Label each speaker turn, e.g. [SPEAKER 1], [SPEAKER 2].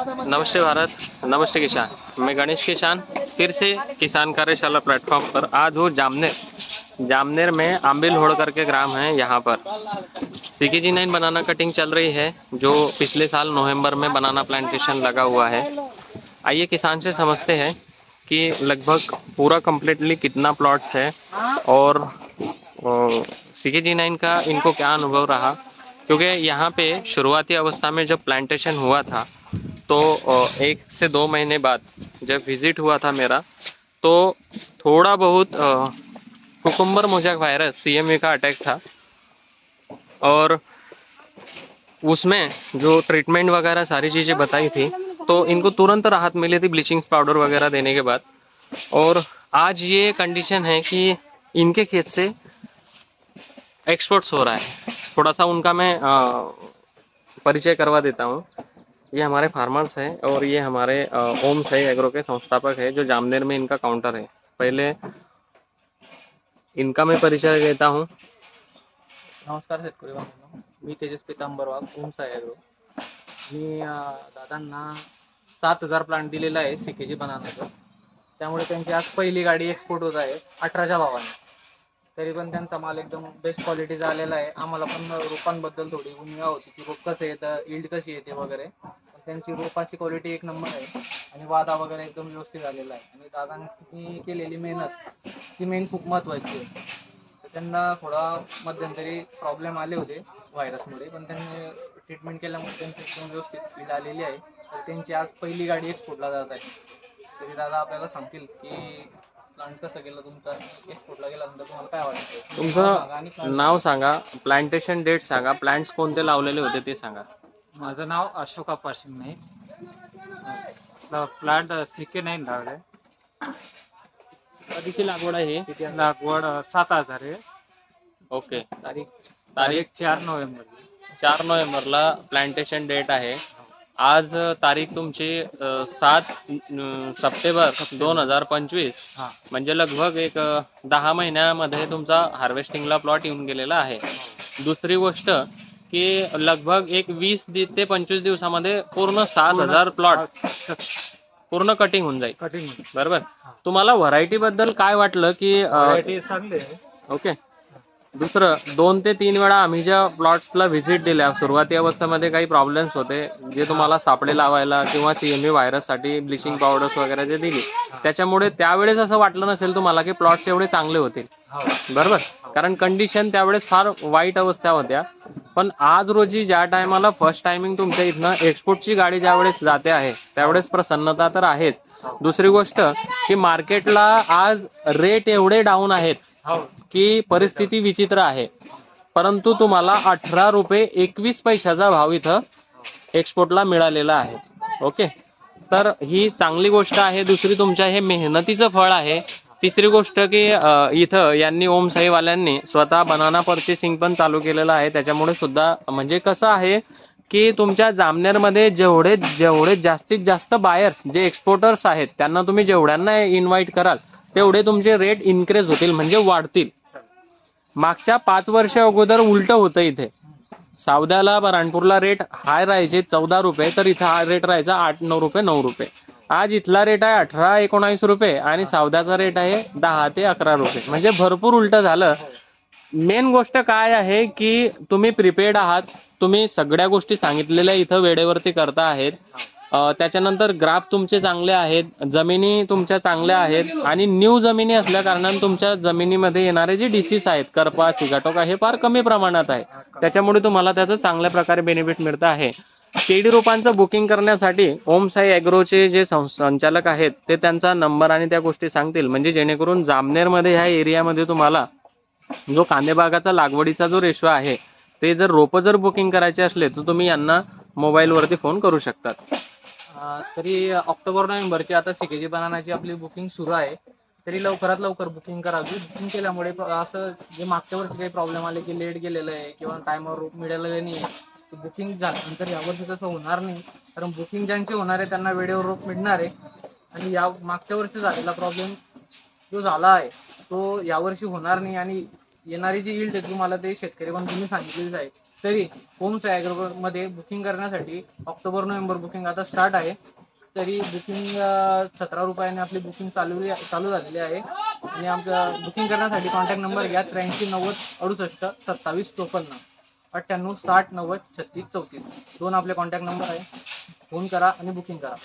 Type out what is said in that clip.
[SPEAKER 1] नमस्ते भारत, नमस्ते किसान। मैं गणेश किसान फिर से किसान कार्यशाला प्लेटफॉर्म पर आज हूँ जामनेर में आंबिल होड़ करके ग्राम है। यहाँ पर CKG9 बनाना कटिंग चल रही है, जो पिछले साल नवंबर में बनाना प्लांटेशन लगा हुआ है। आइए किसान से समझते हैं कि लगभग पूरा कम्प्लीटली कितना प्लॉट्स है और CKG9 का इनको क्या अनुभव रहा, क्योंकि यहाँ पे शुरुआती अवस्था में जब प्लांटेशन हुआ था तो 1 से 2 महीने बाद जब विजिट हुआ था मेरा, तो थोड़ा बहुत कुकुम्बर मोजैक वायरस CMV का अटैक था और उसमें जो ट्रीटमेंट वगैरह सारी चीज़ें बताई थी तो इनको तुरंत राहत मिली थी ब्लीचिंग पाउडर वगैरह देने के बाद। और आज ये कंडीशन है कि इनके खेत से एक्सपोर्ट्स हो रहा है। थोड़ा सा उनका मैं परिचय करवा देता हूँ। ये हमारे फार्मर्स हैं और ये हमारे ओम साई एग्रो के संस्थापक है, जो जामनेर में इनका काउंटर है। पहले इनका मैं परिचय देता हूँ।
[SPEAKER 2] नमस्कार शेतकरी बांधवांनो, मी तेजस पीतांबर वाघ, ओम साई एग्रो। मी दादांना 7,000 प्लांट दिलेला आहे CKG बनानाचं। त्यामुळे त्यांची आज पहिली गाडी एक्सपोर्ट होत आहे 18च्या भावाने। तरी पण त्यांचा माल एकदम बेस्ट क्वालिटीचा आलेला आहे। आम्हाला पण रोपांबद्दल थोडी उणीव होती की रोप कसं येतं, यील्ड कशी येते वगैरे, पण त्यांची रोपाची क्वालिटी एक नंबर आहे आणि वादा वगैरे एकदम व्यवस्थित आलेला आहे। आणि दादांनी केलेली मेहनत ती मेन खूप महत्त्वाची आहे। त्यांना थोडा मध्यंतरी प्रॉब्लेम आले होते व्हायरसमुळे, पण त्यांनी ट्रीटमेंट केल्यामुळे त्यांची एकदम व्यवस्थित फील्ड आलेली आहे। तर त्यांची आज पहिली गाडी एक्सपोर्टला जात आहे। तरी दादा आपल्याला सांगतील की प्लांट कसं गेलं तुमचा, एक्सपोर्टला गेल्यानंतर तुम्हाला काय वाटतं?
[SPEAKER 1] तुमचं नाव सांगा, प्लांटेशन डेट सांगा, प्लांट्स कोणते लावलेले होते ते सांगा।
[SPEAKER 2] माझं नाव अशोक अप्पा शिंगणे। प्लांट CK9 लावले।
[SPEAKER 1] कधीची लागवड आहे ही?
[SPEAKER 2] लागवड 7,000 आहे।
[SPEAKER 1] ओके।
[SPEAKER 2] तारीख 4 नोव्हेंबर।
[SPEAKER 1] 4 नोव्हेंबरला प्लांटेशन डेट आहे। आज तारीख तुमची 7 सप्टेंबर 2025, म्हणजे लगभग एक 10 महिन्यामध्ये तुमचा हार्वेस्टिंगला प्लॉट येऊन गेलेला आहे। दुसरी गोष्ट की लगभग एक 20 ते 25 दिवसामध्ये पूर्ण 7,000 प्लॉट पूर्ण कटिंग होऊन जाईल। बरोबर। तुम्हाला व्हरायटी बद्दल काय वाटलं की
[SPEAKER 2] व्हरायटी चांगली आहे?
[SPEAKER 1] ओके। दुसरं 2 ते 3 वेळा आम्ही ज्या प्लॉट्सला व्हिजिट दिल्या, सुरुवाती अवस्थेमध्ये काही प्रॉब्लेम्स होते, जे तुम्हाला सापळे लावायला किंवा CMV व्हायरससाठी ब्लिचिंग पावडर्स वगैरे जे दिली, त्याच्यामुळे त्यावेळेस असं वाटलं नसेल तुम्हाला की प्लॉट्स एवढे चांगले होतील। बरोबर। कारण कंडिशन त्यावेळेस फार वाईट अवस्था होत्या। पण आज रोजी ज्या टायमाला फर्स्ट टायमिंग तुमच्या इथनं एक्सपोर्टची गाडी ज्यावेळेस जाते आहे, त्यावेळेस प्रसन्नता तर आहेच। दुसरी गोष्ट की मार्केटला आज रेट एवढे डाऊन आहेत की परिस्थिती विचित्र आहे, परंतु तुम्हाला 18 रुपये 21 पैशाचा भाव इथं एक्सपोर्टला मिळालेला आहे। ओके। तर ही चांगली गोष्ट आहे। दुसरी तुमच्या हे मेहनतीचं फळ आहे। तिसरी गोष्ट की इथं यांनी ओम साईवाल्यांनी स्वतः बनाना पर्चेसिंग पण चालू केलेलं आहे। त्याच्यामुळे सुद्धा म्हणजे कसं आहे की तुमच्या जामनेरमध्ये जेवढे जास्तीत जास्त बायर्स जे एक्सपोर्टर्स आहेत, त्यांना तुम्ही जेवढ्यांना इन्व्हाइट कराल तेवढे तुमचे रेट इन्क्रीज होतील, म्हणजे वाढतील। मागच्या 5 वर्ष अगोदर उलट होतं। इथे सावद्याला राणपूरला रेट हाय राहायचे 14 रुपये, तर इथं हा रेट राहायचा 8-9 रुपये 9 रुपये। आज इथला रेट आहे 18-19 रुपये आणि सावद्याचा रेट आहे 10 ते 11 रुपये, म्हणजे भरपूर उलट झालं। मेन गोष्ट काय आहे की तुम्ही प्रिपेअर्ड आहात, तुम्ही सगळ्या गोष्टी सांगितलेल्या इथं वेळेवरती करता आहेत। त्याच्यानंतर ग्राफ तुमचे चांगले आहेत, जमिनी तुमच्या चांगल्या आहेत आणि न्यू जमिनी असल्या कारणाने तुमच्या जमिनीमध्ये येणारे जे डिसीज आहेत, करपा, सिगाटोका, हे फार कमी प्रमाणात आहे। त्याच्यामुळे तुम्हाला त्याचं चांगल्या प्रकारे बेनिफिट मिळतं आहे। केडी रोपांचं बुकिंग करण्यासाठी ओम साई एग्रोचे जे संचालक आहेत ते त्यांचा नंबर आणि त्या गोष्टी सांगतील, म्हणजे जेणेकरून जामनेरमध्ये ह्या एरियामध्ये तुम्हाला जो कांदेबागाचा लागवडीचा जो रेशो आहे, ते जर रोपं जर बुकिंग करायचे असले तर तुम्ही यांना मोबाईलवरती फोन करू शकतात।
[SPEAKER 2] तरी ऑक्टोबर-नोव्हेंबरची आता CKG बनानाची आपली बुकिंग सुरू आहे। तरी लवकरात लवकर बुकिंग करावी। बुकिंग केल्यामुळे असं जे मागच्या वर्षी काही प्रॉब्लेम आले की लेट गेलेलं आहे किंवा टायमावर रोप मिळालेलं नाही आहे, बुकिंग झाल्यानंतर यावर्षी तसं होणार नाही। कारण बुकिंग ज्यांचे होणार आहे त्यांना वेळेवर रोप मिळणार आहे आणि या मागच्या वर्षी झालेला प्रॉब्लेम जो झाला आहे तो यावर्षी होणार नाही। आणि येणारी जी यील्ड आहे तुम्हाला ते शेतकरी बंधूंनी सांगितलेलीच आहे. तरी ओम्स ॲग्रोमध्ये बुकिंग करण्यासाठी ऑक्टोबर नोव्हेंबर बुकिंग आता स्टार्ट आहे. तरी बुकिंग 17 रुपयाने आपली बुकिंग चालू झालेली आहे. आणि आमचं बुकिंग करण्यासाठी कॉन्टॅक्ट नंबर घ्या 83 90 68 27 54 98 60 90 36 34. 2 आपले कॉन्टॅक्ट नंबर आहे. फोन करा आणि बुकिंग करा.